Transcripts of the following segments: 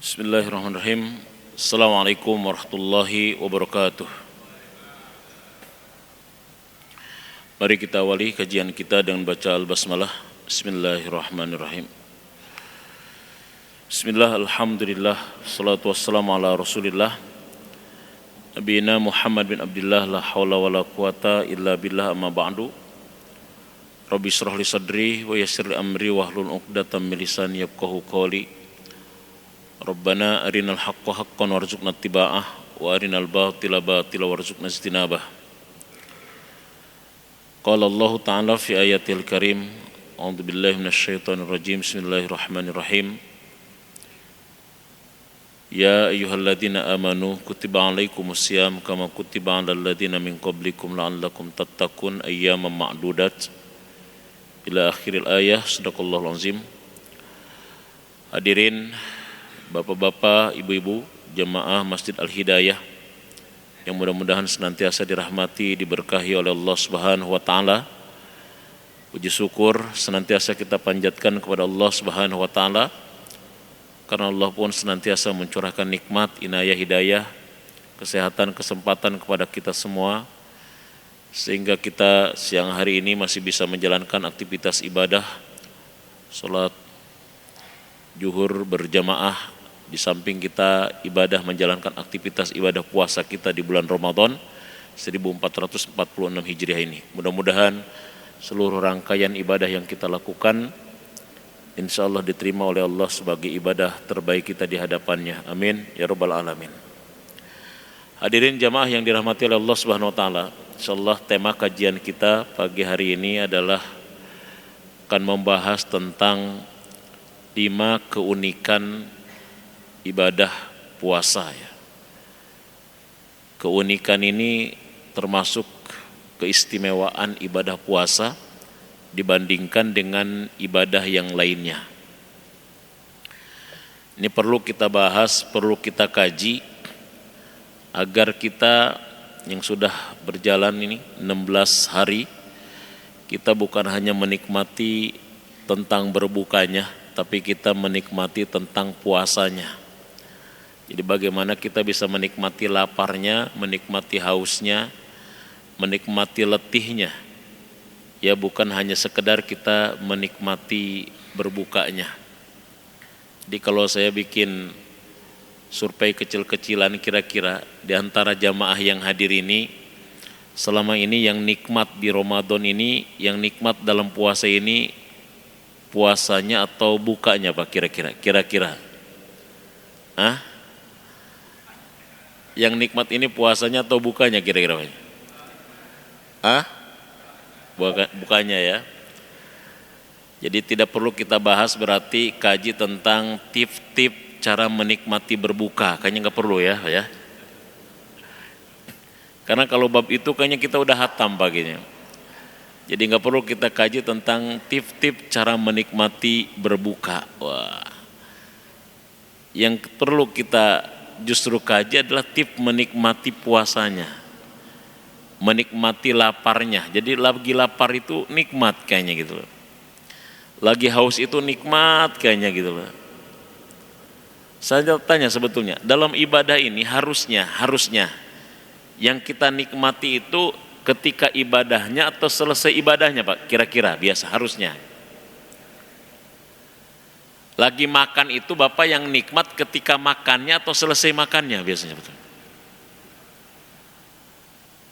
Bismillahirrahmanirrahim. Assalamualaikum warahmatullahi wabarakatuh. Mari kita awali kajian kita dengan baca Al-Basmalah. Bismillahirrahmanirrahim. Bismillah, alhamdulillah, salatu wassalamu ala rasulillah Nabiyina Muhammad bin Abdullah, la hawla wa la quwata illa billah, amma ba'du. Rabbi shrah li sadri wa yassir li amri wahlul 'uqdatam min lisani yafqahu qawli. Rabbana arinal haqqa haqqan warzuqna ittiba'ah wa arinal batila batila warzuqna ijtinabah. Qala Allah Ta'ala fi ayatil karim, a'udzu billahi minasyaitonir rajim. Bismillahirrahmanirrahim. Ya ayyuhalladzina amanu kutiba 'alaikumus syiyam kama kutiba 'alal ladzina min qablikum la'allakum tattaqun ayyaman ma'dudat ila akhiril ayah. Shadaqallahul azim. Hadirin Bapak-bapak, ibu-ibu, jemaah Masjid Al-Hidayah yang mudah-mudahan senantiasa dirahmati, diberkahi oleh Allah Subhanahu wa taala. Puji syukur senantiasa kita panjatkan kepada Allah Subhanahu wa taala karena Allah pun senantiasa mencurahkan nikmat, inayah, hidayah, kesehatan, kesempatan kepada kita semua sehingga kita siang hari ini masih bisa menjalankan aktivitas ibadah salat zuhur berjamaah, di samping kita ibadah menjalankan aktivitas ibadah puasa kita di bulan Ramadan 1446 Hijriah ini. Mudah-mudahan seluruh rangkaian ibadah yang kita lakukan insya Allah diterima oleh Allah sebagai ibadah terbaik kita di hadapannya. Amin ya rabbal alamin. Hadirin jamaah yang dirahmati oleh Allah Subhanahu wa taala, insyaallah tema kajian kita pagi hari ini adalah akan membahas tentang 5 keunikan ibadah puasa ya. Keunikan ini termasuk keistimewaan ibadah puasa dibandingkan dengan ibadah yang lainnya. Ini perlu kita bahas, perlu kita kaji agar kita yang sudah berjalan ini 16 hari kita bukan hanya menikmati tentang berbukanya, tapi kita menikmati tentang puasanya. Jadi bagaimana kita bisa menikmati laparnya, menikmati hausnya, menikmati letihnya. Ya bukan hanya sekedar kita menikmati berbukanya. Jadi kalau saya bikin survei kecil-kecilan kira-kira di antara jamaah yang hadir ini, selama ini yang nikmat di Ramadan ini, yang nikmat dalam puasa ini, puasanya atau bukanya Pak kira-kira? Kira-kira? Yang nikmat ini puasanya atau bukanya kira-kira? Bukanya ya. Jadi tidak perlu kita bahas berarti kaji tentang tip-tip cara menikmati berbuka. Kayaknya nggak perlu ya. Karena kalau bab itu kayaknya kita udah hatam paginya. Jadi nggak perlu kita kaji tentang tip-tip cara menikmati berbuka. Wah. Yang perlu kita justru kaji adalah tip menikmati puasanya, menikmati laparnya. Jadi lagi lapar itu nikmat kayaknya gitu loh. Lagi haus itu nikmat kayaknya gitu loh. Saya tanya sebetulnya dalam ibadah ini harusnya yang kita nikmati itu ketika ibadahnya atau selesai ibadahnya Pak? Kira-kira biasa harusnya. Lagi makan itu Bapak yang nikmat ketika makannya atau selesai makannya biasanya betul?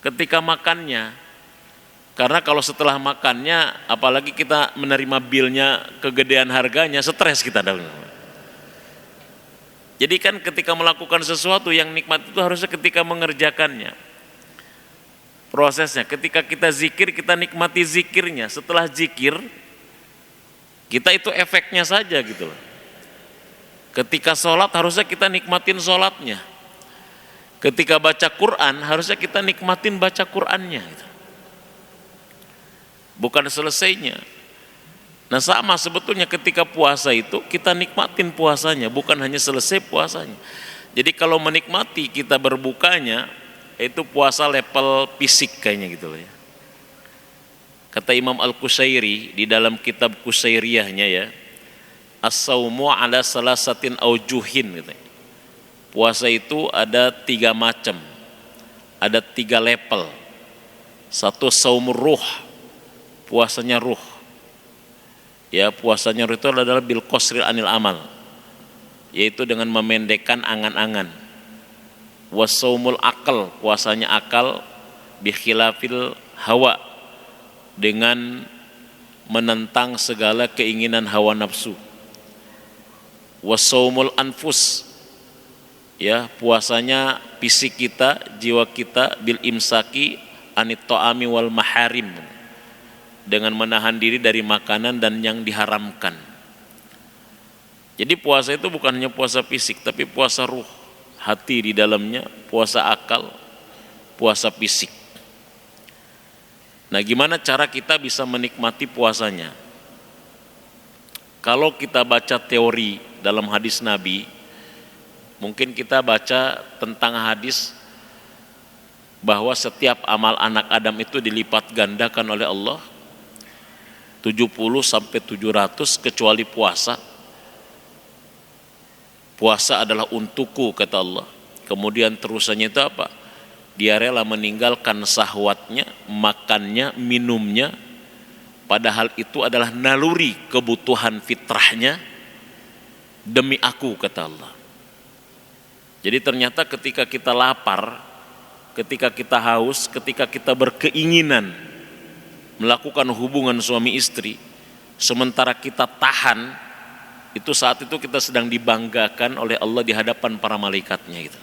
Ketika makannya. Karena kalau setelah makannya apalagi kita menerima bilnya kegedean harganya, stres kita dalam. Jadi kan ketika melakukan sesuatu yang nikmat itu harusnya ketika mengerjakannya. Prosesnya ketika kita zikir kita nikmati zikirnya, setelah zikir kita itu efeknya saja gitu loh. Ketika sholat harusnya kita nikmatin sholatnya. Ketika baca Quran harusnya kita nikmatin baca Qurannya gitu. Bukan selesainya. Nah sama sebetulnya ketika puasa itu kita nikmatin puasanya, bukan hanya selesai puasanya. Jadi kalau menikmati kita berbukanya itu puasa level fisik kayaknya gitu loh ya. Kata Imam Al-Qusairi di dalam kitab Qusairiyahnya ya, as-saumu ala salasatin aujuhin gitu. Puasa itu ada 3 macam, ada 3 level. Satu saumur ruh, puasanya ruh. Ya, puasanya ruh itu adalah bil qasril anil amal, yaitu dengan memendekkan angan-angan. Wasaumul akal, puasanya akal, bi khilafil hawa, dengan menentang segala keinginan hawa nafsu. Wasaumul anfus, ya, puasanya fisik kita, jiwa kita, bil imsaki anit ta'ami wal maharim, dengan menahan diri dari makanan dan yang diharamkan. Jadi puasa itu bukan hanya puasa fisik, tapi puasa ruh, hati di dalamnya, puasa akal, puasa fisik. Nah, gimana cara kita bisa menikmati puasanya? Kalau kita baca teori dalam hadis Nabi, mungkin kita baca tentang hadis bahwa setiap amal anak Adam itu dilipat gandakan oleh Allah 70 sampai 700 kecuali puasa. Puasa adalah untukku, kata Allah. Kemudian terusannya itu apa? Dia rela meninggalkan sahwatnya, makannya, minumnya, padahal itu adalah naluri kebutuhan fitrahnya, demi aku, kata Allah. Jadi ternyata ketika kita lapar, ketika kita haus, ketika kita berkeinginan melakukan hubungan suami istri, sementara kita tahan, itu saat itu kita sedang dibanggakan oleh Allah di hadapan para malaikatnya gitu.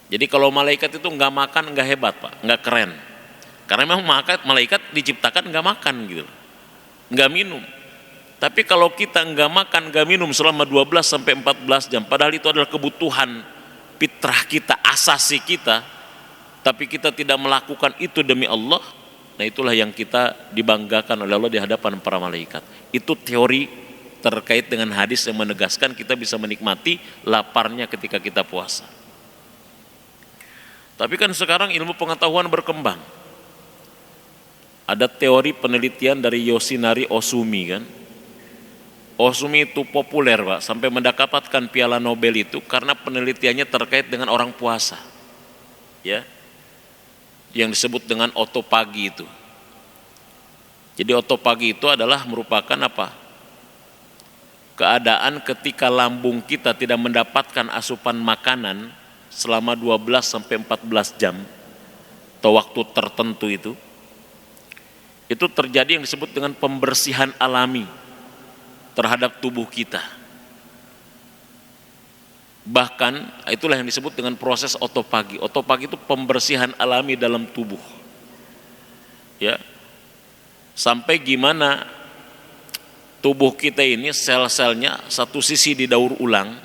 Jadi kalau malaikat itu nggak makan nggak hebat Pak, nggak keren. Karena memang malaikat diciptakan nggak makan gitu, nggak minum. Tapi kalau kita nggak makan nggak minum selama 12 sampai 14 jam, padahal itu adalah kebutuhan fitrah kita, asasi kita, tapi kita tidak melakukan itu demi Allah, nah itulah yang kita dibanggakan oleh Allah di hadapan para malaikat. Itu teori terkait dengan hadis yang menegaskan kita bisa menikmati laparnya ketika kita puasa. Tapi kan sekarang ilmu pengetahuan berkembang. Ada teori penelitian dari Yoshinari Ohsumi kan. Ohsumi itu populer Pak, sampai mendapatkan piala Nobel itu karena penelitiannya terkait dengan orang puasa. Ya. Yang disebut dengan otopagi itu. Jadi otopagi itu adalah merupakan apa? Keadaan ketika lambung kita tidak mendapatkan asupan makanan selama 12 sampai 14 jam atau waktu tertentu itu terjadi yang disebut dengan pembersihan alami terhadap tubuh kita. Bahkan itulah yang disebut dengan proses otopagi. Otopagi itu pembersihan alami dalam tubuh. Ya. Sampai gimana tubuh kita ini sel-selnya satu sisi didaur ulang,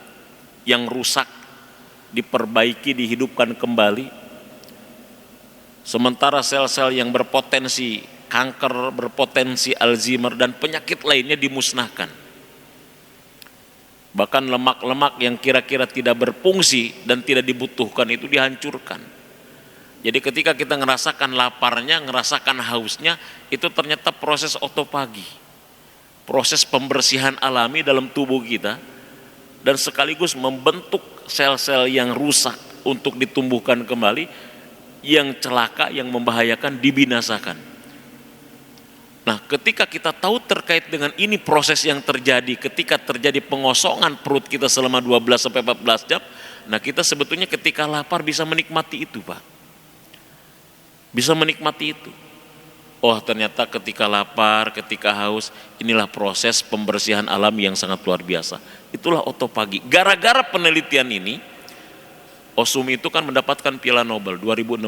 yang rusak diperbaiki, dihidupkan kembali. Sementara sel-sel yang berpotensi kanker, berpotensi Alzheimer dan penyakit lainnya dimusnahkan. Bahkan lemak-lemak yang kira-kira tidak berfungsi dan tidak dibutuhkan itu dihancurkan. Jadi ketika kita ngerasakan laparnya, ngerasakan hausnya, itu ternyata proses otopagi, proses pembersihan alami dalam tubuh kita, dan sekaligus membentuk sel-sel yang rusak untuk ditumbuhkan kembali, yang celaka, yang membahayakan dibinasakan. Nah, ketika kita tahu terkait dengan ini proses yang terjadi ketika terjadi pengosongan perut kita selama 12 sampai 14 jam, nah kita sebetulnya ketika lapar bisa menikmati itu, Pak. Bisa menikmati itu. Oh, ternyata ketika lapar, ketika haus, inilah proses pembersihan alami yang sangat luar biasa. Itulah otopagi. Gara-gara penelitian ini, Ohsumi itu kan mendapatkan piala Nobel 2016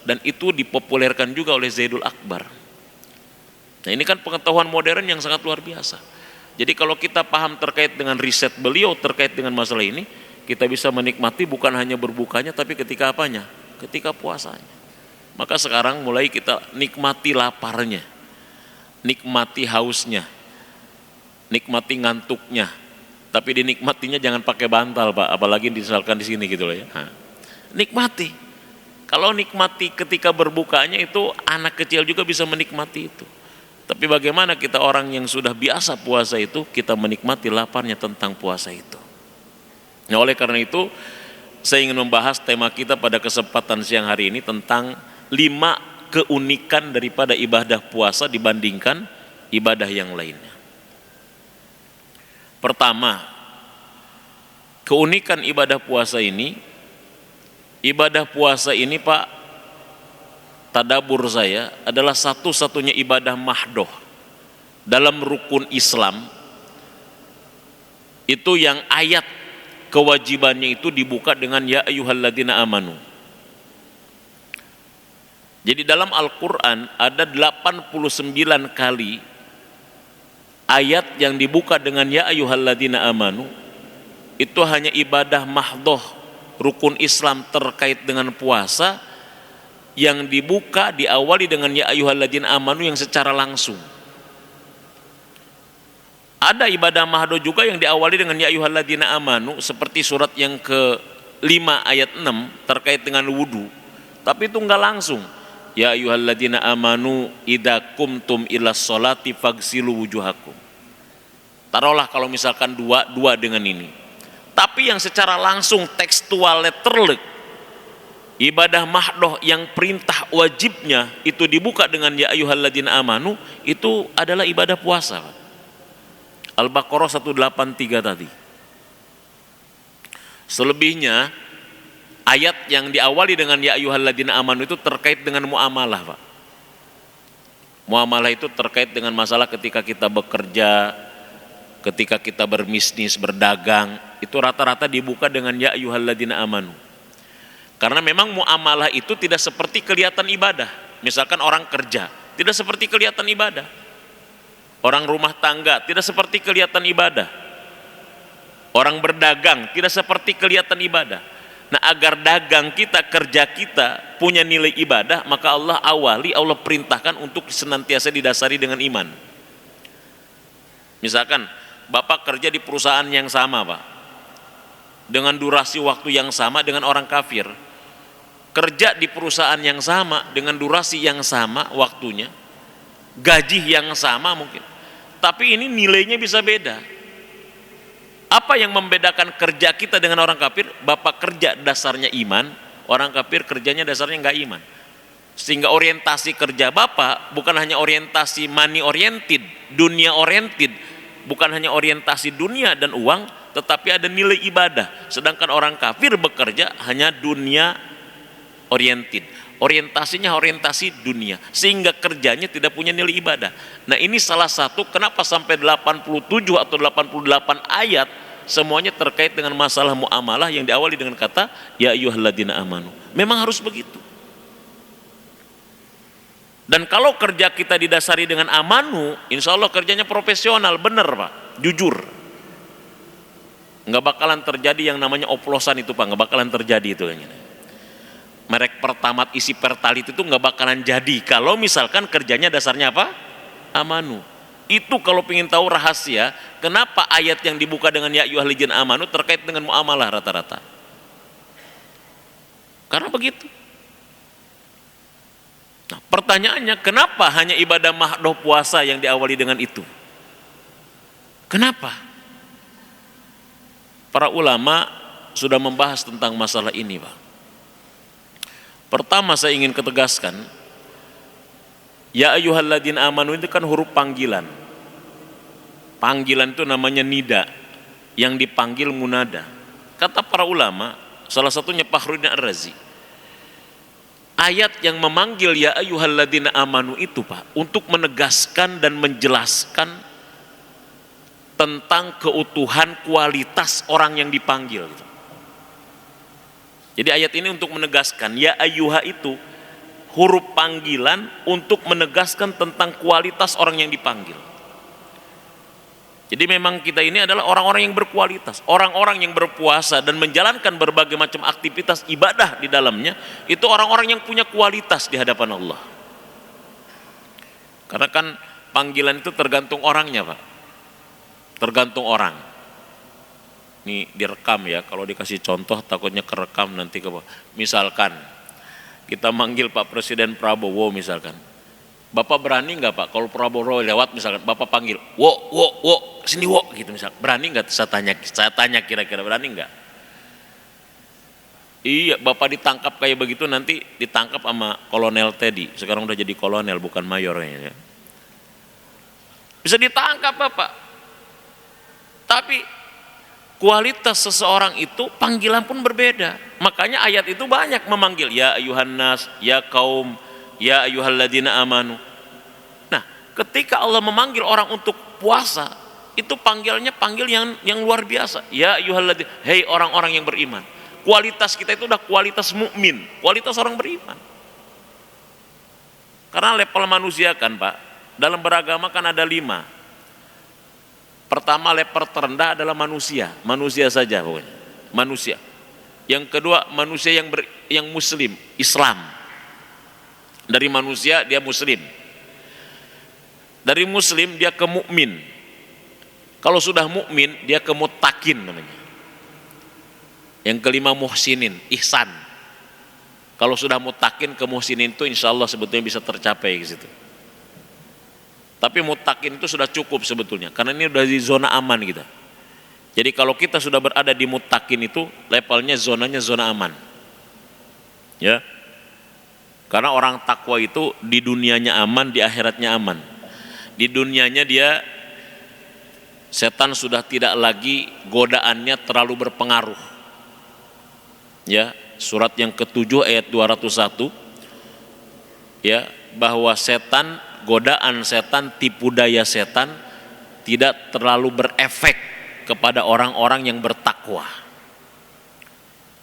dan itu dipopulerkan juga oleh Zaidul Akbar. Nah, ini kan pengetahuan modern yang sangat luar biasa. Jadi kalau kita paham terkait dengan riset beliau terkait dengan masalah ini, kita bisa menikmati bukan hanya berbukanya tapi ketika apanya? Ketika puasanya. Maka sekarang mulai kita nikmati laparnya, nikmati hausnya, nikmati ngantuknya. Tapi dinikmatinya jangan pakai bantal Pak, apalagi misalkan di sini gitu loh ya. Nah, nikmati. Kalau nikmati ketika berbukanya itu anak kecil juga bisa menikmati itu. Tapi bagaimana kita orang yang sudah biasa puasa itu, kita menikmati laparnya tentang puasa itu. Nah, oleh karena itu saya ingin membahas tema kita pada kesempatan siang hari ini tentang 5 keunikan daripada ibadah puasa dibandingkan ibadah yang lainnya. Pertama, keunikan ibadah puasa ini Pak, tadabur saya adalah satu-satunya ibadah mahdoh dalam rukun Islam itu yang ayat kewajibannya itu dibuka dengan ya ayyuhalladzina amanu. Jadi dalam Al-Quran ada 89 kali ayat yang dibuka dengan ya ayyuhalladzina amanu. Itu hanya ibadah mahdoh rukun Islam terkait dengan puasa yang dibuka diawali dengan ya ayyuhalladzina amanu yang secara langsung. Ada ibadah mahdoh juga yang diawali dengan ya ayyuhalladzina amanu seperti surat yang ke-5 ayat 6 terkait dengan wudu. Tapi itu enggak langsung. Ya ayyuhalladzina amanu idza qumtum ilas sholati faghsilu wujuhakum. Taruhlah kalau misalkan dua dengan ini. Tapi yang secara langsung tekstual letterlek ibadah mahdoh yang perintah wajibnya itu dibuka dengan ya ayyuhalladzina amanu, itu adalah ibadah puasa. Al-Baqarah 183 tadi. Selebihnya ayat yang diawali dengan ya ayyuhalladzina amanu itu terkait dengan muamalah, Pak. Muamalah itu terkait dengan masalah ketika kita bekerja, ketika kita berbisnis, berdagang, itu rata-rata dibuka dengan ya ayyuhalladzina amanu. Karena memang muamalah itu tidak seperti kelihatan ibadah. Misalkan orang kerja, tidak seperti kelihatan ibadah. Orang rumah tangga, tidak seperti kelihatan ibadah. Orang berdagang, tidak seperti kelihatan ibadah. Nah, agar dagang kita, kerja kita punya nilai ibadah, maka Allah perintahkan untuk senantiasa didasari dengan iman. Misalkan, Bapak kerja di perusahaan yang sama, Pak, dengan durasi waktu yang sama dengan orang kafir. Kerja di perusahaan yang sama dengan durasi yang sama waktunya, gaji yang sama mungkin, tapi ini nilainya bisa beda. Apa yang membedakan kerja kita dengan orang kafir? Bapak kerja dasarnya iman, orang kafir kerjanya dasarnya enggak iman. Sehingga orientasi kerja Bapak bukan hanya orientasi money oriented, dunia oriented, bukan hanya orientasi dunia dan uang, tetapi ada nilai ibadah. Sedangkan orang kafir bekerja hanya dunia oriented, orientasinya orientasi dunia, sehingga kerjanya tidak punya nilai ibadah. Nah, ini salah satu kenapa sampai 87 atau 88 ayat semuanya terkait dengan masalah muamalah yang diawali dengan kata ya ayyuhalladzina amanu. Memang harus begitu. Dan kalau kerja kita didasari dengan amanu, insya Allah kerjanya profesional, benar, Pak, jujur. Nggak bakalan terjadi yang namanya oplosan itu, Pak, nggak bakalan terjadi itu. Merek Pertamat isi Pertalit itu nggak bakalan jadi kalau misalkan kerjanya dasarnya apa? Amanu. Itu kalau ingin tahu rahasia kenapa ayat yang dibuka dengan ya ayyuhalladzina amanu terkait dengan muamalah rata-rata. Karena begitu. Nah, pertanyaannya, kenapa hanya ibadah mahdoh puasa yang diawali dengan itu? Kenapa? Para ulama sudah membahas tentang masalah ini, Pak. Pertama saya ingin ketegaskan, ya ayyuhalladzina amanu itu kan huruf panggilan. Panggilan itu namanya nida, yang dipanggil munada. Kata para ulama, salah satunya Fakhruddin Ar-Razi, ayat yang memanggil ya ayyuhalladzina amanu itu, Pak, untuk menegaskan dan menjelaskan tentang keutuhan kualitas orang yang dipanggil. Jadi ayat ini untuk menegaskan ya ayyuha itu huruf panggilan untuk menegaskan tentang kualitas orang yang dipanggil. Jadi memang kita ini adalah orang-orang yang berkualitas, orang-orang yang berpuasa dan menjalankan berbagai macam aktivitas ibadah di dalamnya, itu orang-orang yang punya kualitas di hadapan Allah. Karena kan panggilan itu tergantung orangnya, Pak. Tergantung orang. Ini direkam ya, kalau dikasih contoh takutnya kerekam nanti ke bawah. Misalkan kita manggil Pak Presiden Prabowo misalkan, Bapak berani nggak Pak kalau Prabowo lewat misalkan Bapak panggil, wo, sini wo gitu misal, berani nggak? Saya tanya kira-kira berani nggak? Iya, Bapak ditangkap kayak begitu nanti ditangkap sama Kolonel Teddy, sekarang udah jadi kolonel bukan mayor ya. Bisa ditangkap Bapak. Tapi kualitas seseorang itu panggilan pun berbeda. Makanya ayat itu banyak memanggil ya ayuhan nas, ya kaum, ya ayyuhalladzina amanu. Nah, ketika Allah memanggil orang untuk puasa, itu panggil yang luar biasa. Ya ayyuhalladzina, hei orang-orang yang beriman. Kualitas kita itu udah kualitas mukmin, kualitas orang beriman. Karena level manusia kan Pak, dalam beragama kan ada 5. Pertama level terendah adalah manusia saja pokoknya, manusia. Yang kedua manusia yang muslim, Islam. Dari manusia dia muslim. Dari muslim dia ke mukmin. Kalau sudah mukmin dia ke muttaqin namanya. Yang kelima muhsinin, ihsan. Kalau sudah muttaqin ke muhsinin itu insya Allah sebetulnya bisa tercapai ke situ. Tapi muttaqin itu sudah cukup sebetulnya, karena ini sudah di zona aman kita. Jadi kalau kita sudah berada di muttaqin itu levelnya zonanya zona aman. Ya. Karena orang takwa itu di dunianya aman, di akhiratnya aman. Di dunianya dia setan sudah tidak lagi godaannya terlalu berpengaruh. Ya, surat yang ke-7 ayat 201 ya, bahwa setan, godaan setan, tipu daya setan tidak terlalu berefek kepada orang-orang yang bertakwa.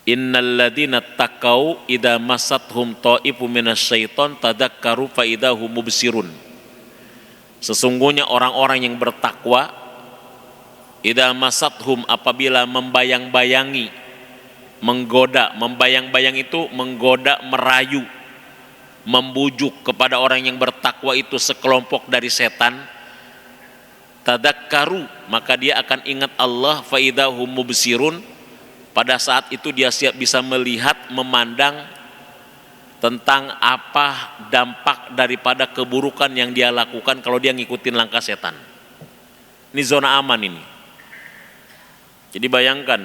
Innalladzina taqau idza masathum ta'ifu minasyaiton tadzakkaru fa idahum mubsirun. Sesungguhnya orang-orang yang bertakwa idza masathum, apabila membayang-bayangi, menggoda, membayang-bayang itu menggoda, merayu, membujuk kepada orang yang bertakwa itu sekelompok dari setan, tadzakkaru, maka dia akan ingat Allah, fa idahum mubsirun. Pada saat itu dia siap bisa melihat, memandang tentang apa dampak daripada keburukan yang dia lakukan kalau dia ngikutin langkah setan. Ini zona aman ini. Jadi bayangkan,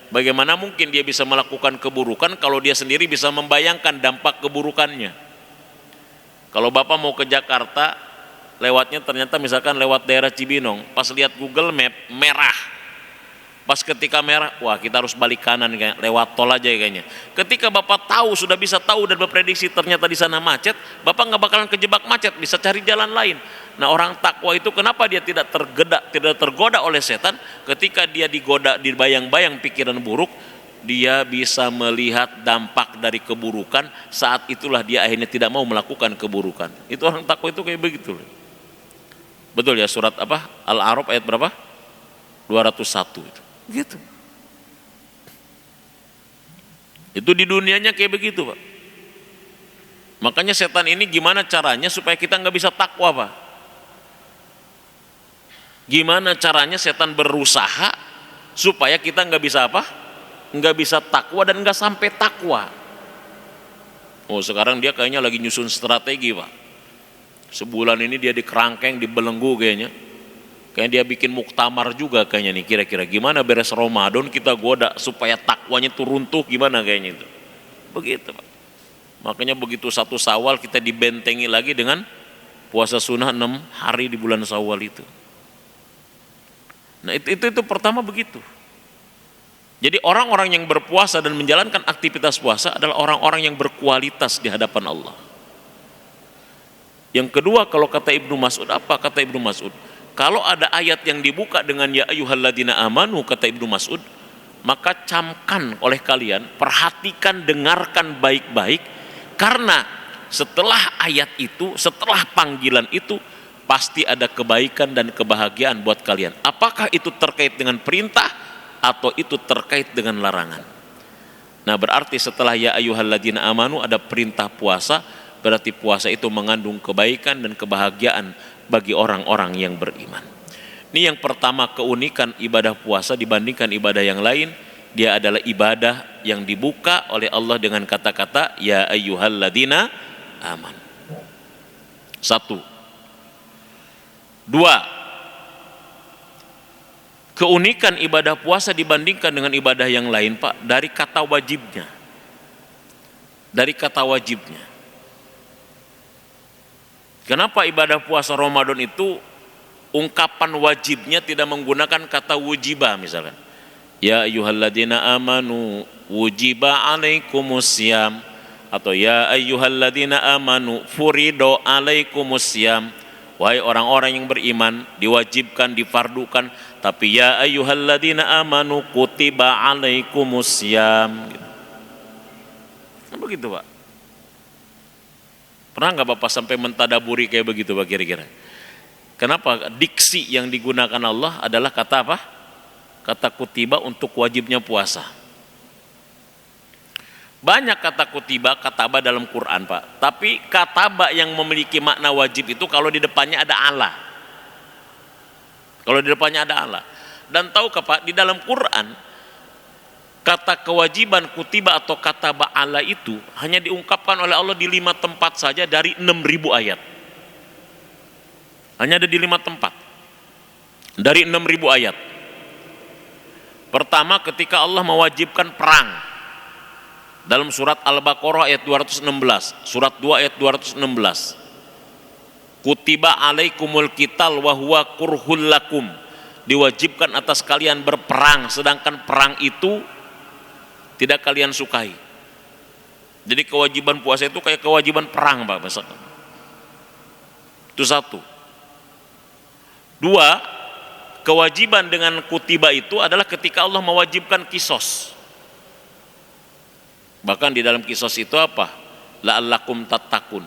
bagaimana mungkin dia bisa melakukan keburukan kalau dia sendiri bisa membayangkan dampak keburukannya. Kalau Bapak mau ke Jakarta, lewatnya ternyata misalkan lewat daerah Cibinong, pas lihat Google Map merah. Pas ketika merah, wah kita harus balik kanan, lewat tol aja kayaknya. Ketika Bapak tahu, sudah bisa tahu dan berprediksi ternyata di sana macet, Bapak nggak bakalan kejebak macet, bisa cari jalan lain. Nah, orang takwa itu kenapa dia tidak tergoda oleh setan? Ketika dia digoda, dibayang-bayang pikiran buruk, dia bisa melihat dampak dari keburukan. Saat itulah dia akhirnya tidak mau melakukan keburukan. Itu orang takwa itu kayak begitu. Betul ya, surat apa? Al-A'raf ayat berapa? 201 itu. Gitu. Itu di dunianya kayak begitu Pak. Makanya setan ini gimana caranya supaya kita nggak bisa takwa Pak? Gimana caranya setan berusaha supaya kita nggak bisa apa? Nggak bisa takwa dan nggak sampai takwa. Oh sekarang dia kayaknya lagi nyusun strategi Pak. Sebulan ini dia di kerangkeng, dibelenggu kayaknya. Kayaknya dia bikin muktamar juga kayaknya nih, kira-kira gimana beres Ramadan kita goda supaya takwanya tuh runtuh, gimana kayaknya itu. Begitu Pak. Makanya begitu 1 Syawal kita dibentengi lagi dengan puasa sunnah 6 hari di bulan Syawal itu. Nah itu pertama begitu. Jadi orang-orang yang berpuasa dan menjalankan aktivitas puasa adalah orang-orang yang berkualitas di hadapan Allah. Yang kedua, kalau kata Ibnu Mas'ud, apa kata Ibnu Mas'ud? Kalau ada ayat yang dibuka dengan ya ayyuhalladzina amanu, kata Ibnu Mas'ud, maka camkan oleh kalian, perhatikan, dengarkan baik-baik, karena setelah ayat itu, setelah panggilan itu, pasti ada kebaikan dan kebahagiaan buat kalian. Apakah itu terkait dengan perintah atau itu terkait dengan larangan? Nah berarti setelah ya ayyuhalladzina amanu ada perintah puasa, berarti puasa itu mengandung kebaikan dan kebahagiaan bagi orang-orang yang beriman. Ini yang pertama, keunikan ibadah puasa dibandingkan ibadah yang lain. Dia adalah ibadah yang dibuka oleh Allah dengan kata-kata ya ayyuhalladzina aman. Satu. Dua, keunikan ibadah puasa dibandingkan dengan ibadah yang lain, Pak, dari kata wajibnya. Dari kata wajibnya. Kenapa ibadah puasa Ramadan itu ungkapan wajibnya tidak menggunakan kata wujiba misalkan. Ya ayyuhalladzina amanu wujiba alaikumusiyam, atau ya ayyuhalladzina amanu furido alaikumusiyam. Wahai orang-orang yang beriman, diwajibkan, difardukan. Tapi ya ayyuhalladzina amanu kutiba alaikumusiyam. Nah, begitu Pak. Pernah nggak Bapak sampai mentadaburi kayak begitu Pak kira-kira? Kenapa diksi yang digunakan Allah adalah kata apa? Kata kutiba untuk wajibnya puasa. Banyak kata kutiba, kataba dalam Quran Pak. Tapi kataba yang memiliki makna wajib itu kalau di depannya ada Allah. Kalau di depannya ada Allah. Dan tahukah Pak, di dalam Quran kata kewajiban kutiba atau kataba Allah itu hanya diungkapkan oleh Allah di 5 tempat saja dari 6.000 ayat. Hanya ada di 5 tempat dari 6.000 ayat. Pertama, ketika Allah mewajibkan perang dalam surat Al-Baqarah ayat 216, surat 2 ayat 216. Kutiba alaikumul qital wa huwa kurhul lakum. Diwajibkan atas kalian berperang, sedangkan perang itu tidak kalian sukai. Jadi kewajiban puasa itu kayak kewajiban perang Pak. Itu satu. Dua, kewajiban dengan kutiba itu adalah ketika Allah mewajibkan kisos. Bahkan di dalam kisos itu apa? La'allakum tattaqun.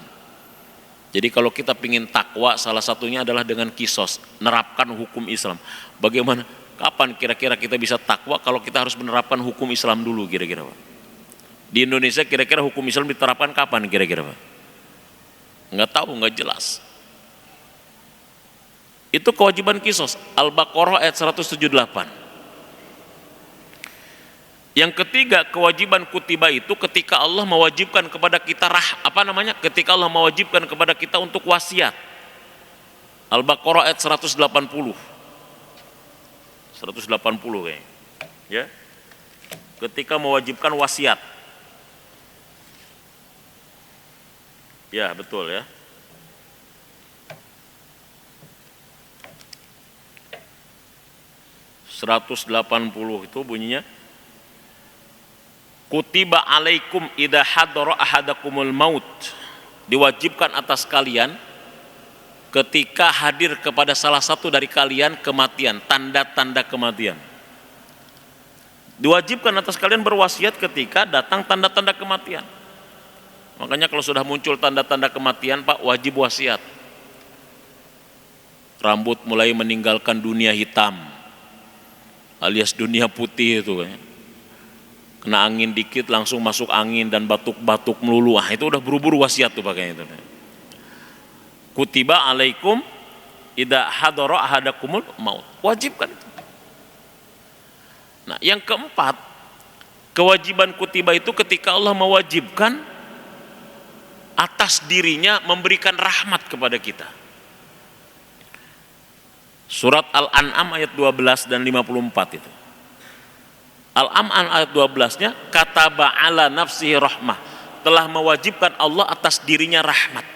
Jadi kalau kita ingin takwa, salah satunya adalah dengan kisos, nerapkan hukum Islam. Bagaimana? Kapan kira-kira kita bisa takwa kalau kita harus menerapkan hukum Islam dulu kira-kira Pak? Di Indonesia kira-kira hukum Islam diterapkan kapan kira-kira Pak? Nggak tahu, nggak jelas. Itu kewajiban kisos. Al-Baqarah ayat 178. Yang ketiga, kewajiban kutiba itu ketika Allah mewajibkan kepada kita ketika Allah mewajibkan kepada kita untuk wasiat. Al-Baqarah ayat 180 kayaknya. Ya. Ketika mewajibkan wasiat. Ya, betul ya. (180) itu bunyinya, kutiba alaikum idza hadara ahadakumul maut. Diwajibkan atas kalian ketika hadir kepada salah satu dari kalian kematian, tanda-tanda kematian. Diwajibkan atas kalian berwasiat ketika datang tanda-tanda kematian. Makanya kalau sudah muncul tanda-tanda kematian Pak, wajib wasiat. Rambut mulai meninggalkan dunia hitam alias dunia putih itu kan. Kena angin dikit langsung masuk angin dan batuk-batuk melulu. Itu udah buru-buru wasiat tuh pakainya itu. Kutiba alaikum idza hadara ahadakumul maut. Wajibkan itu. Nah, yang keempat, kewajiban kutiba itu ketika Allah mewajibkan atas dirinya memberikan rahmat kepada kita. Surat Al-An'am ayat 12 dan 54 itu. Al-An'am ayat 12-nya, kataba ala nafsihi rahmah, telah mewajibkan Allah atas dirinya rahmat.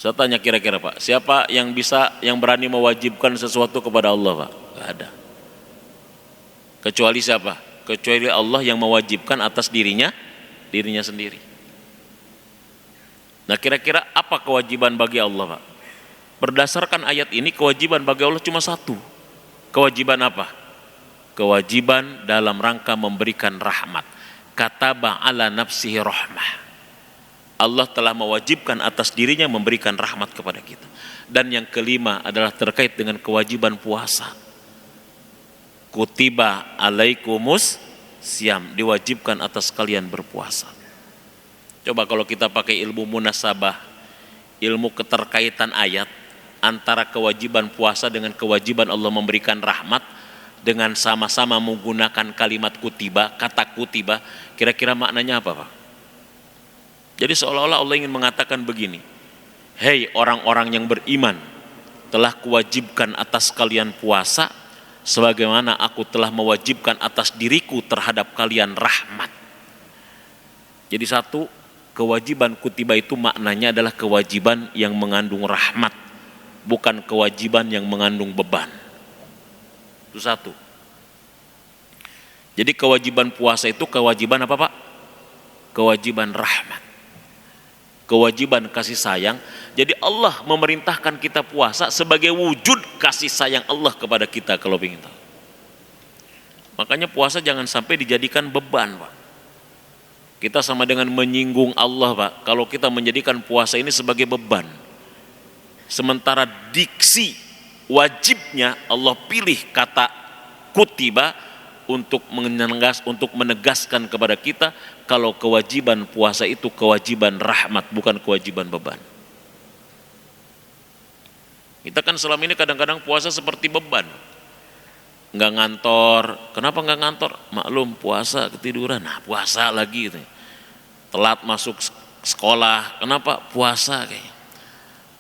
Saya tanya kira-kira Pak, siapa yang berani mewajibkan sesuatu kepada Allah Pak? Gak ada. Kecuali siapa? Kecuali Allah yang mewajibkan atas dirinya sendiri. Nah, kira-kira apa kewajiban bagi Allah Pak? Berdasarkan ayat ini, kewajiban bagi Allah cuma satu. Kewajiban apa? Kewajiban dalam rangka memberikan rahmat. Kataba ala nafsihi rahmah. Allah telah mewajibkan atas dirinya memberikan rahmat kepada kita. Dan yang kelima adalah terkait dengan kewajiban puasa. Kutiba alaikumus siyam, diwajibkan atas kalian berpuasa. Coba kalau kita pakai ilmu munasabah, ilmu keterkaitan ayat antara kewajiban puasa dengan kewajiban Allah memberikan rahmat, dengan sama-sama menggunakan kalimat kutiba, kata kutiba, kira-kira maknanya apa Pak? Jadi seolah-olah Allah ingin mengatakan begini, hei orang-orang yang beriman, telah kuwajibkan atas kalian puasa sebagaimana aku telah mewajibkan atas diriku terhadap kalian rahmat. Jadi satu, kewajiban kutiba itu maknanya adalah kewajiban yang mengandung rahmat, bukan kewajiban yang mengandung beban. Itu satu. Jadi kewajiban puasa itu kewajiban apa Pak? Kewajiban rahmat, kewajiban kasih sayang. Jadi Allah memerintahkan kita puasa sebagai wujud kasih sayang Allah kepada kita kalau ingin tahu. Makanya puasa jangan sampai dijadikan beban Pak. Kita sama dengan menyinggung Allah Pak, kalau kita menjadikan puasa ini sebagai beban. Sementara diksi wajibnya Allah pilih kata kutiba untuk menegaskan kepada kita kalau kewajiban puasa itu kewajiban rahmat, bukan kewajiban beban. Kita kan selama ini kadang-kadang puasa seperti beban. Nggak ngantor, kenapa nggak ngantor? Maklum puasa ketiduran, nah puasa lagi gitu. Telat masuk sekolah, kenapa? Puasa kayaknya.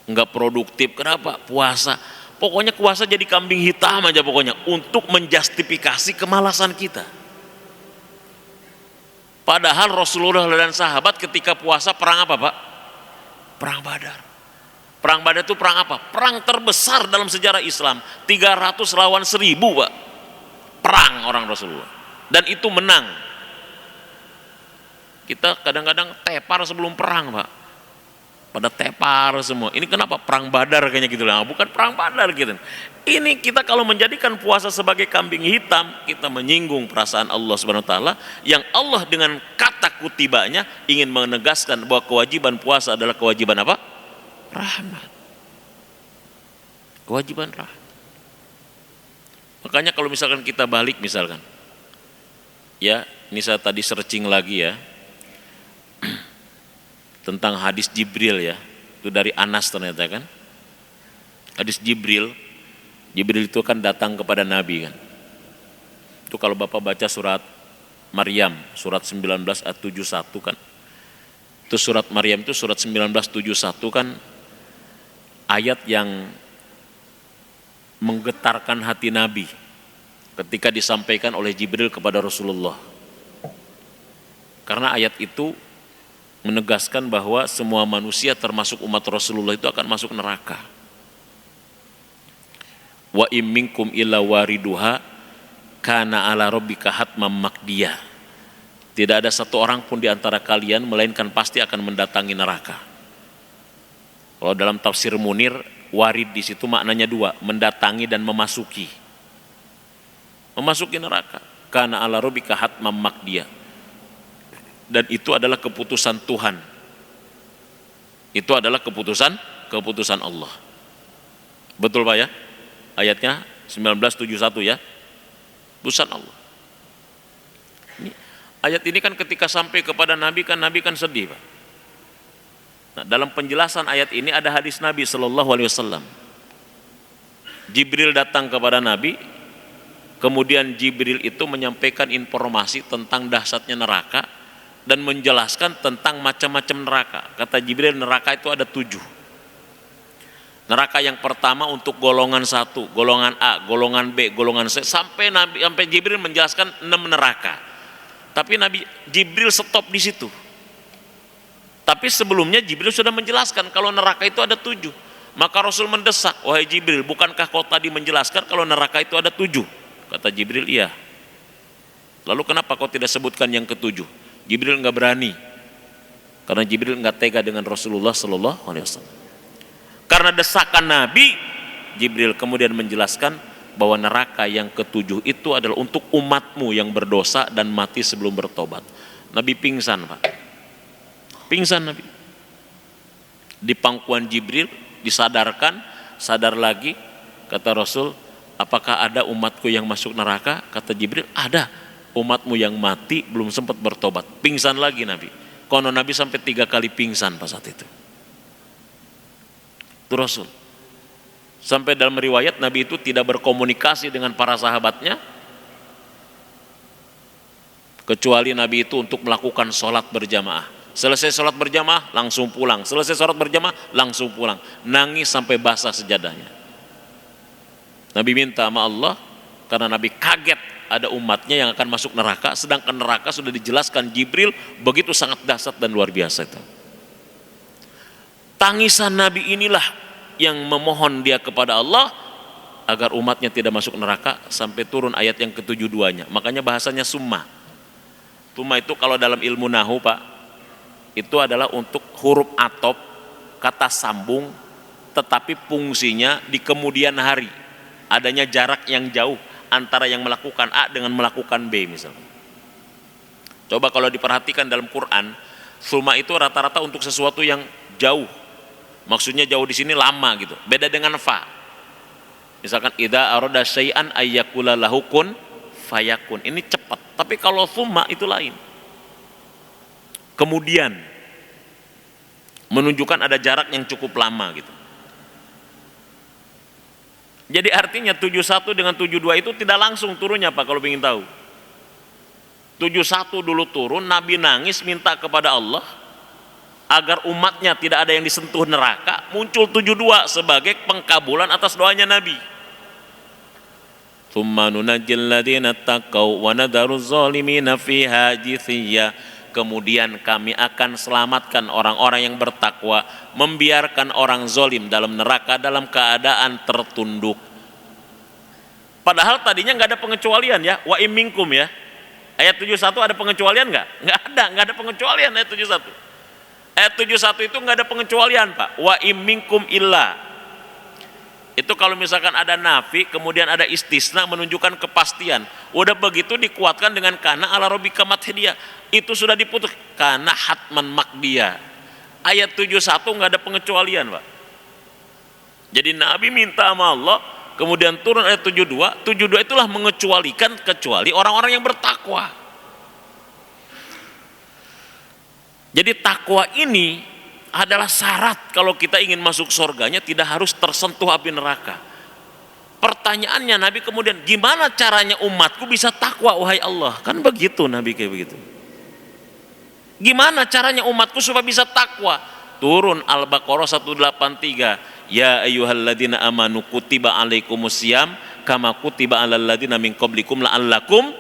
Nggak produktif, kenapa? Puasa. Pokoknya puasa jadi kambing hitam aja pokoknya untuk menjustifikasi kemalasan kita. Padahal Rasulullah dan sahabat ketika puasa perang apa Pak? Perang Badar. Perang Badar itu perang apa? Perang terbesar dalam sejarah Islam. 300 lawan 1000 Pak. Perang orang Rasulullah. Dan itu menang. Kita kadang-kadang tepar sebelum perang Pak. Pada tepar semua. Ini kenapa? Perang Badar kayaknya gitu lah. Bukan perang Badar gitu. Ini kita kalau menjadikan puasa sebagai kambing hitam, kita menyinggung perasaan Allah Subhanahu wa taala yang Allah dengan kata kutibanya ingin menegaskan bahwa kewajiban puasa adalah kewajiban apa? Rahmat. Kewajiban rahmat. Makanya kalau misalkan kita balik misalkan. Ya, ini saya tadi searching lagi ya. Tentang hadis Jibril ya, itu dari Anas ternyata kan. Hadis Jibril itu kan datang kepada Nabi kan. Itu kalau Bapak baca surat Maryam, surat 19 ayat 71 kan. Itu surat Maryam itu surat 1971 kan ayat yang menggetarkan hati Nabi ketika disampaikan oleh Jibril kepada Rasulullah. Karena ayat itu menegaskan bahwa semua manusia termasuk umat Rasulullah itu akan masuk neraka. Wa im minkum illa wariduha kana ala rabbika hatmam maqdiyah. Tidak ada satu orang pun di antara kalian melainkan pasti akan mendatangi neraka. Kalau dalam tafsir Munir, warid di situ maknanya dua, mendatangi dan memasuki. Memasuki neraka. Kana ala rabbika hatmam maqdiyah. Dan itu adalah keputusan Tuhan. Itu adalah keputusan Allah. Betul Pak ya? Ayatnya 1971 ya. Keputusan Allah. Ayat ini kan ketika sampai kepada Nabi kan sedih Pak. Nah, dalam penjelasan ayat ini ada hadis Nabi Sallallahu Alaihi Wasallam. Jibril datang kepada Nabi, kemudian Jibril itu menyampaikan informasi tentang dahsyatnya neraka dan menjelaskan tentang macam-macam neraka. Kata Jibril, neraka itu ada 7. Neraka yang pertama untuk golongan 1, golongan A, golongan B, golongan C, sampai Jibril menjelaskan 6 neraka. Tapi Nabi Jibril stop di situ. Tapi sebelumnya Jibril sudah menjelaskan kalau neraka itu ada 7. Maka Rasul mendesak, wahai Jibril, bukankah kau tadi menjelaskan kalau neraka itu ada 7? Kata Jibril, iya. Lalu kenapa kau tidak sebutkan yang ke-7? Jibril nggak berani, karena Jibril nggak tega dengan Rasulullah Sallallahu Alaihi Wasallam. Karena desakan Nabi, Jibril kemudian menjelaskan bahwa neraka yang ke-7 itu adalah untuk umatmu yang berdosa dan mati sebelum bertobat. Nabi pingsan Pak, pingsan Nabi. Di pangkuan Jibril disadarkan, sadar lagi. Kata Rasul, apakah ada umatku yang masuk neraka? Kata Jibril, ada. Umatmu yang mati belum sempat bertobat. Pingsan lagi Nabi. Konon Nabi sampai 3 kali pingsan pas saat itu. Itu Rasul. Sampai dalam riwayat Nabi itu tidak berkomunikasi dengan para sahabatnya, kecuali Nabi itu untuk melakukan sholat berjamaah. Selesai sholat berjamaah langsung pulang, selesai sholat berjamaah langsung pulang, nangis sampai basah sejadahnya. Nabi minta sama Allah karena Nabi kaget ada umatnya yang akan masuk neraka, sedangkan neraka sudah dijelaskan Jibril begitu sangat dahsyat dan luar biasa itu. Tangisan Nabi inilah yang memohon dia kepada Allah agar umatnya tidak masuk neraka sampai turun ayat yang ke-72-nya. Makanya bahasanya summa. Summa itu kalau dalam ilmu nahu, Pak, itu adalah untuk huruf atop, kata sambung, tetapi fungsinya di kemudian hari. Adanya jarak yang jauh antara yang melakukan A dengan melakukan B misalnya. Coba kalau diperhatikan dalam Quran, summa itu rata-rata untuk sesuatu yang jauh. Maksudnya jauh di sini lama gitu. Beda dengan fa. Misalkan idza arada syai'an ayyakula lahu kun fayakun. Ini cepat. Tapi kalau summa itu lain. Kemudian menunjukkan ada jarak yang cukup lama gitu. Jadi artinya 71 dengan 72 itu tidak langsung turunnya, Pak, kalau ingin tahu. 71 dulu turun, Nabi nangis minta kepada Allah agar umatnya tidak ada yang disentuh neraka. Muncul 72 sebagai pengkabulan atas doanya Nabi. Tsumma nunajjil ladzina taqaw wa nadharuz zalimina fiha jithiyya. Kemudian kami akan selamatkan orang-orang yang bertakwa, membiarkan orang zolim dalam neraka dalam keadaan tertunduk. Padahal tadinya nggak ada pengecualian ya, wa im minkum ya. Ayat 71 ada pengecualian nggak? Nggak ada pengecualian ayat 71. Ayat 71 itu nggak ada pengecualian, Pak. Wa im minkum illa. Itu kalau misalkan ada nafi, kemudian ada istisna menunjukkan kepastian. Udah begitu dikuatkan dengan kana ala rabbika mathidiyah. Itu sudah diputus kana hatman makdiyah. Ayat 71 nggak ada pengecualian, Pak. Jadi Nabi minta sama Allah, kemudian turun ayat 72. 72 itulah mengecualikan kecuali orang-orang yang bertakwa. Jadi takwa ini adalah syarat kalau kita ingin masuk surganya, tidak harus tersentuh api neraka. Pertanyaannya Nabi kemudian, gimana caranya umatku bisa takwa wahai Allah? Kan begitu Nabi kayak begitu. Gimana caranya umatku supaya bisa takwa? Turun Al-Baqarah 183. Ya ayyuhalladzina amanu kutiba alaikumusiyam kama kutiba alal ladzina min qablikum la'allakum.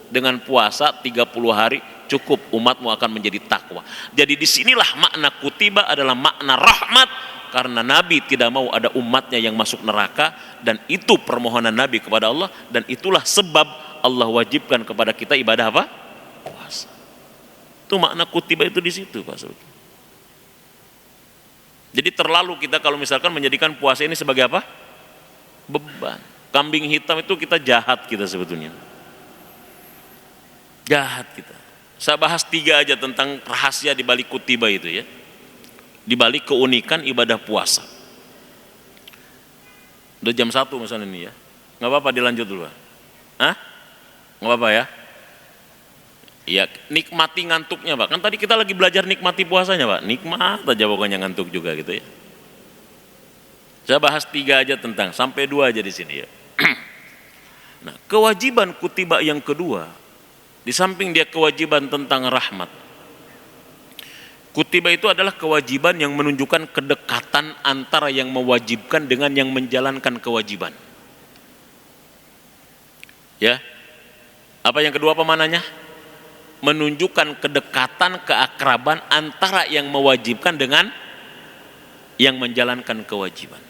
Dengan puasa 30 hari cukup umatmu akan menjadi takwa. Jadi disinilah makna kutiba adalah makna rahmat, karena Nabi tidak mau ada umatnya yang masuk neraka, dan itu permohonan Nabi kepada Allah, dan itulah sebab Allah wajibkan kepada kita ibadah apa? Puasa. Itu makna kutiba itu di situ, Pak. Jadi terlalu kita kalau misalkan menjadikan puasa ini sebagai apa? Beban. Kambing hitam itu kita jahat kita sebetulnya. Jahat kita. Saya bahas 3 aja tentang rahasia di balik kutiba itu ya. Di balik keunikan ibadah puasa. Udah jam 1 misalnya ini ya. Nggak apa-apa dilanjut dulu. Hah? Nggak apa-apa ya? Ya nikmati ngantuknya, Pak. Kan tadi kita lagi belajar nikmati puasanya, Pak. Nikmat aja pokoknya ngantuk juga gitu ya. Saya bahas 3 aja tentang, sampai 2 aja di sini ya. Nah, kewajiban kutiba yang kedua, di samping dia kewajiban tentang rahmat, kutiba itu adalah kewajiban yang menunjukkan kedekatan antara yang mewajibkan dengan yang menjalankan kewajiban. Ya. Apa yang kedua pemananya? Menunjukkan kedekatan, keakraban antara yang mewajibkan dengan yang menjalankan kewajiban.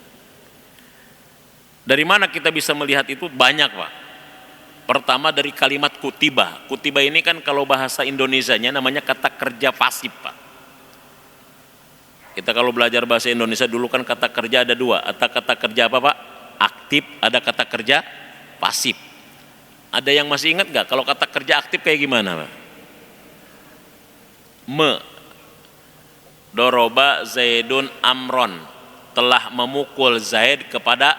Dari mana kita bisa melihat itu? Banyak, Pak. Pertama dari kalimat kutiba. Kutiba ini kan kalau bahasa Indonesianya namanya kata kerja pasif, Pak. Kita kalau belajar bahasa Indonesia dulu kan kata kerja ada 2. Ada kata kerja apa, Pak? Aktif, ada kata kerja pasif. Ada yang masih ingat gak kalau kata kerja aktif kayak gimana, Pak? Doroba Zaidun Amron, telah memukul Zaid kepada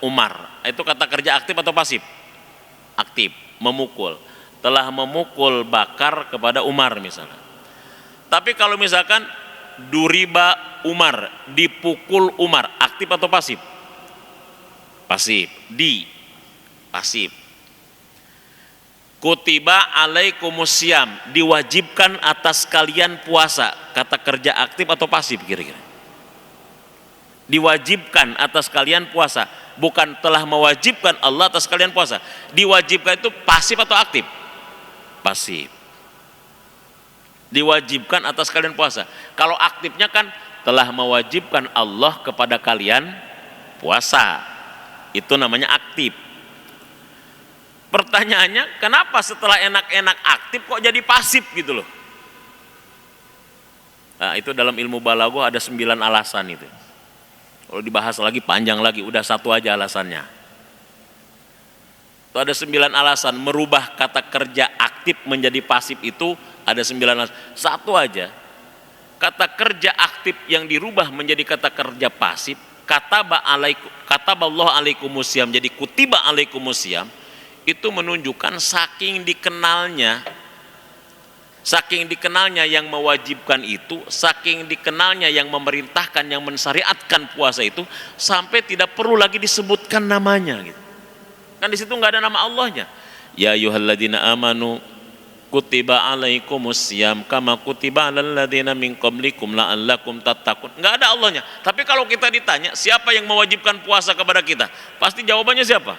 Umar. Itu kata kerja aktif atau pasif? Aktif, memukul. Telah memukul Bakar kepada Umar misalnya. Tapi kalau misalkan duriba Umar, dipukul Umar, aktif atau pasif? Pasif. Pasif. Kutiba alaikumusiyam, diwajibkan atas kalian puasa. Kata kerja aktif atau pasif kira-kira? Diwajibkan atas kalian puasa, bukan telah mewajibkan Allah atas kalian puasa. Diwajibkan itu pasif atau aktif? Pasif. Diwajibkan atas kalian puasa. Kalau aktifnya kan telah mewajibkan Allah kepada kalian puasa. Itu namanya aktif. Pertanyaannya, kenapa setelah enak-enak aktif kok jadi pasif gitu loh? Nah, itu dalam ilmu balaghah ada 9 alasan itu. Kalau dibahas lagi panjang lagi, udah satu aja alasannya. Itu ada 9 alasan merubah kata kerja aktif menjadi pasif itu ada 9 alasan. Satu aja, kata kerja aktif yang dirubah menjadi kata kerja pasif, kataballahu alaikumusiyam jadi kutiba alaikumusiyam, itu menunjukkan saking dikenalnya yang mewajibkan itu, saking dikenalnya yang memerintahkan, yang mensyariatkan puasa itu, sampai tidak perlu lagi disebutkan namanya gitu. Kan di situ nggak ada nama Allahnya. Ya ayyuhalladzina amanu kutiba alaikumusiyam kama kutiba alal ladzina min qablikum la'allakum tattaqun. Nggak ada Allahnya. Tapi kalau kita ditanya siapa yang mewajibkan puasa kepada kita, pasti jawabannya siapa?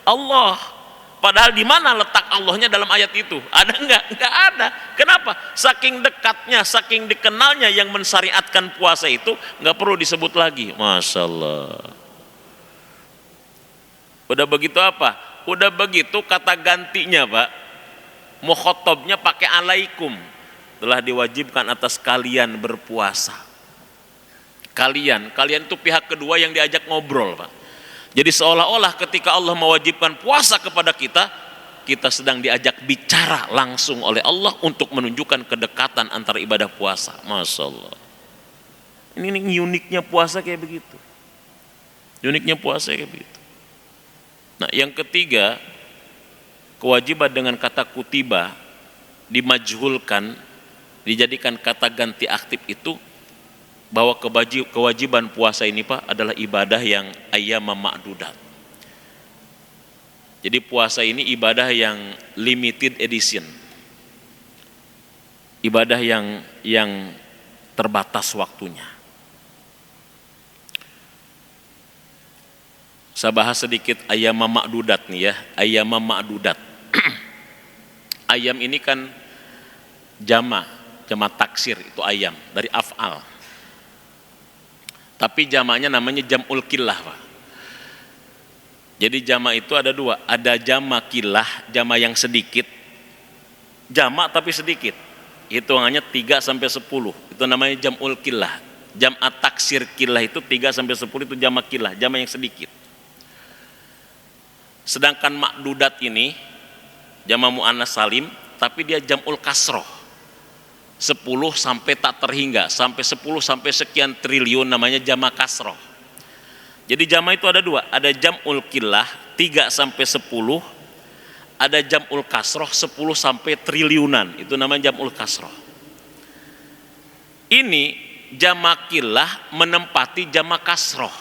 Allah. Padahal di mana letak Allahnya dalam ayat itu? Ada enggak? Enggak ada. Kenapa? Saking dekatnya, saking dikenalnya yang mensyariatkan puasa itu, enggak perlu disebut lagi. Masya Allah. Udah begitu apa? Udah begitu kata gantinya Pak, mukhatabnya pakai alaikum. Telah diwajibkan atas kalian berpuasa. Kalian itu pihak kedua yang diajak ngobrol Pak. Jadi seolah-olah ketika Allah mewajibkan puasa kepada kita, kita sedang diajak bicara langsung oleh Allah untuk menunjukkan kedekatan antara ibadah puasa. Masya Allah. Ini uniknya puasa kayak begitu. Uniknya puasa kayak begitu. Nah yang ketiga, kewajiban dengan kata kutiba dimajhulkan, dijadikan kata ganti aktif itu, bahwa kewajiban puasa ini Pak adalah ibadah yang ayyama ma'dudat. Jadi puasa ini ibadah yang limited edition. Ibadah yang terbatas waktunya. Saya bahas sedikit ayyama ma'dudat nih ya, ayyama ma'dudat. Ayam ini kan jama taksir, itu ayam dari af'al. Tapi jamaknya namanya jam'ul killah Pak. Jadi jamak itu ada dua, ada jamak killah, jamak yang sedikit, jamak tapi sedikit, hitungannya 3 sampai 10, itu namanya jam'ul killah. Jam'at taksir killah itu 3 sampai 10 itu jamak killah, jamak yang sedikit. Sedangkan makdudat ini jamak muannas salim, tapi dia jam'ul kasroh. 10 sampai tak terhingga, sampai 10 sampai sekian triliun, namanya jama kasroh. Jadi jama itu ada dua, ada jam'ul killah 3 sampai 10, ada jam'ul kasroh 10 sampai triliunan, itu namanya jam'ul kasroh. Ini jama killah menempati jama kasroh.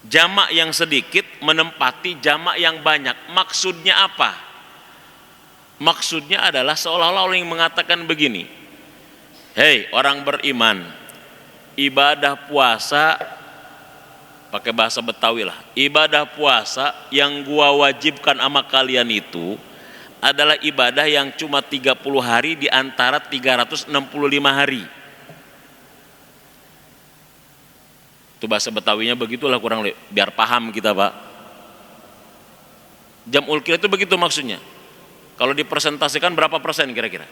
Jama yang sedikit menempati jama yang banyak. Maksudnya apa? Maksudnya adalah seolah-olah orang yang mengatakan begini, hei orang beriman, ibadah puasa, pakai bahasa Betawi lah, ibadah puasa yang gua wajibkan sama kalian itu adalah ibadah yang cuma 30 hari di antara 365 hari. Itu bahasa Betawinya begitulah kurang lebih, biar paham kita Pak. Jam'ul killah itu begitu maksudnya. Kalau dipresentasikan berapa persen kira-kira?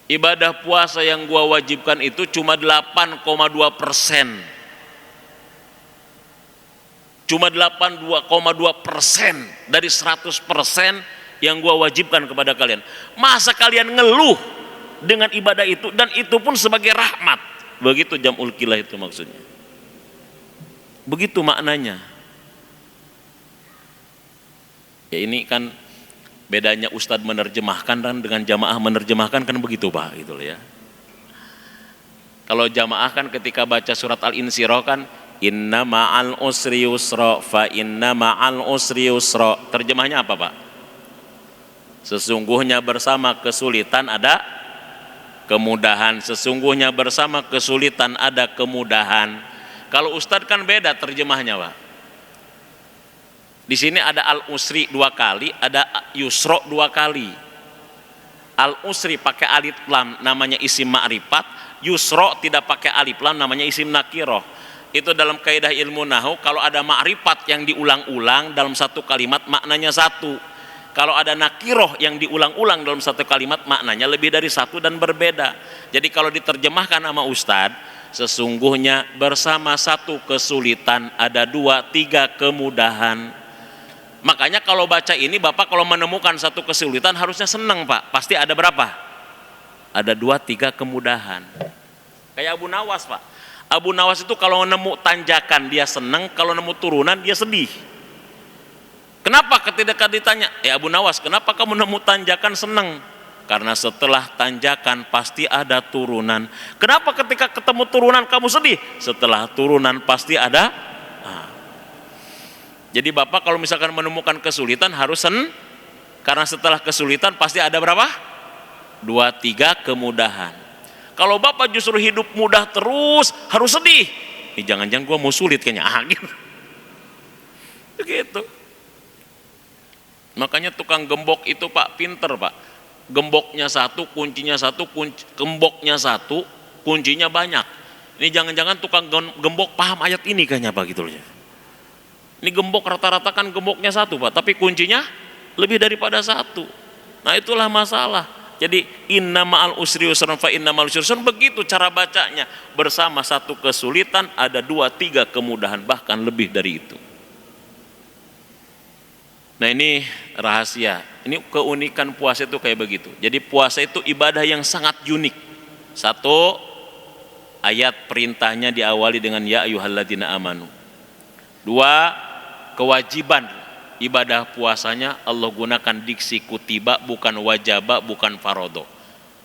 Ibadah puasa yang gua wajibkan itu cuma 8,2%. Cuma 82,2% dari 100% yang gua wajibkan kepada kalian. Masa kalian ngeluh dengan ibadah itu, dan itu pun sebagai rahmat? Begitu jam'ul killah itu maksudnya. Begitu maknanya. Ya ini kan bedanya ustadz menerjemahkan dan dengan jamaah menerjemahkan kan begitu Pak gitu loh ya. Kalau jamaah kan ketika baca surat Al-Insyirah kan inna ma'al usri yusra fa inna ma'al usri yusra. Terjemahnya apa Pak? Sesungguhnya bersama kesulitan ada kemudahan. Sesungguhnya bersama kesulitan ada kemudahan. Kalau Ustadz kan beda terjemahnya, Pak. Di sini ada al-usri 2 kali, ada yusro 2 kali. Al-usri pakai alif lam namanya isim ma'rifat, yusro tidak pakai alif lam namanya isim nakiroh. Itu dalam kaidah ilmu nahwu, kalau ada ma'rifat yang diulang-ulang dalam satu kalimat maknanya satu. Kalau ada nakiroh yang diulang-ulang dalam satu kalimat maknanya lebih dari satu dan berbeda. Jadi kalau diterjemahkan sama Ustadz, sesungguhnya bersama satu kesulitan ada 2, 3 kemudahan. Makanya kalau baca ini Bapak kalau menemukan satu kesulitan harusnya senang, Pak. Pasti ada berapa? Ada 2, 3 kemudahan. Kayak Abu Nawas, Pak. Abu Nawas itu kalau nemu tanjakan dia senang, kalau nemu turunan dia sedih. Kenapa ketika ditanya, Abu Nawas, kenapa kamu nemu tanjakan senang? Karena setelah tanjakan pasti ada turunan. Kenapa ketika ketemu turunan kamu sedih? Setelah turunan pasti ada. Jadi Bapak kalau misalkan menemukan kesulitan harus karena setelah kesulitan pasti ada berapa? 2, 3 kemudahan. Kalau Bapak justru hidup mudah terus harus sedih. Ini jangan-jangan gue mau sulit kayaknya. Gitu. Begitu. Makanya tukang gembok itu Pak pinter, Pak. Gemboknya satu, kuncinya satu, gemboknya satu, kuncinya banyak. Ini jangan-jangan tukang gembok paham ayat ini kayaknya Pak gitu loh. Ini gembok rata-rata kan gemboknya satu Pak, tapi kuncinya lebih daripada satu. Nah itulah masalah. Jadi inna ma'al usri yusran fa inna ma'al usri yusran, begitu cara bacanya. Bersama satu kesulitan ada 2, 3 kemudahan, bahkan lebih dari itu. Nah ini rahasia, ini keunikan puasa itu kayak begitu. Jadi puasa itu ibadah yang sangat unik. Satu, ayat perintahnya diawali dengan ya ayyuhalladzina amanu. 2, kewajiban ibadah puasanya Allah gunakan diksi kutiba, bukan wajaba, bukan farodo.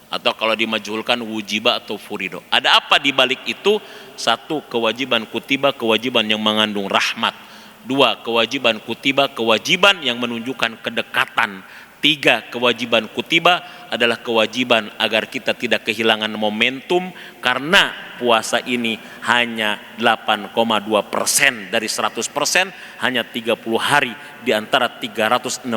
Atau kalau dimajhulkan wujiba atau furido. Ada apa di balik itu? 1, kewajiban kutiba, kewajiban yang mengandung rahmat. 2, kewajiban kutiba, kewajiban yang menunjukkan kedekatan. 3, kewajiban kutiba adalah kewajiban agar kita tidak kehilangan momentum, karena puasa ini hanya 8,2% dari 100%, hanya 30 hari di antara 365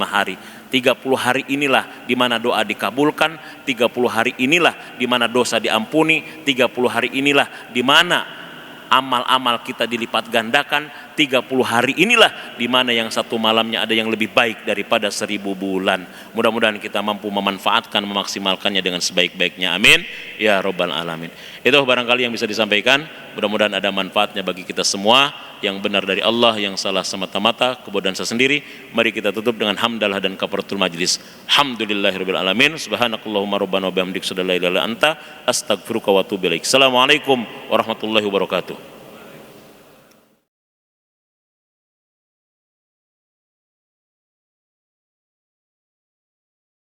hari. 30 hari inilah di mana doa dikabulkan, 30 hari inilah di mana dosa diampuni, 30 hari inilah di mana amal-amal kita dilipat gandakan, 30 hari inilah di mana yang satu malamnya ada yang lebih baik daripada 1000 bulan. Mudah-mudahan kita mampu memanfaatkan, memaksimalkannya dengan sebaik-baiknya. Amin ya robbal alamin. Itu barangkali yang bisa disampaikan. Mudah-mudahan ada manfaatnya bagi kita semua. Yang benar dari Allah, yang salah semata-mata kebodohan saya sendiri. Mari kita tutup dengan hamdalah dan kafaratul majlis. Alhamdulillahirabbil alamin. Subhanakallahumma rabbana wa bihamdika asyhadu an la ilaha illa anta astaghfiruka wa atubu ilaik. Assalamualaikum warahmatullahi wabarakatuh.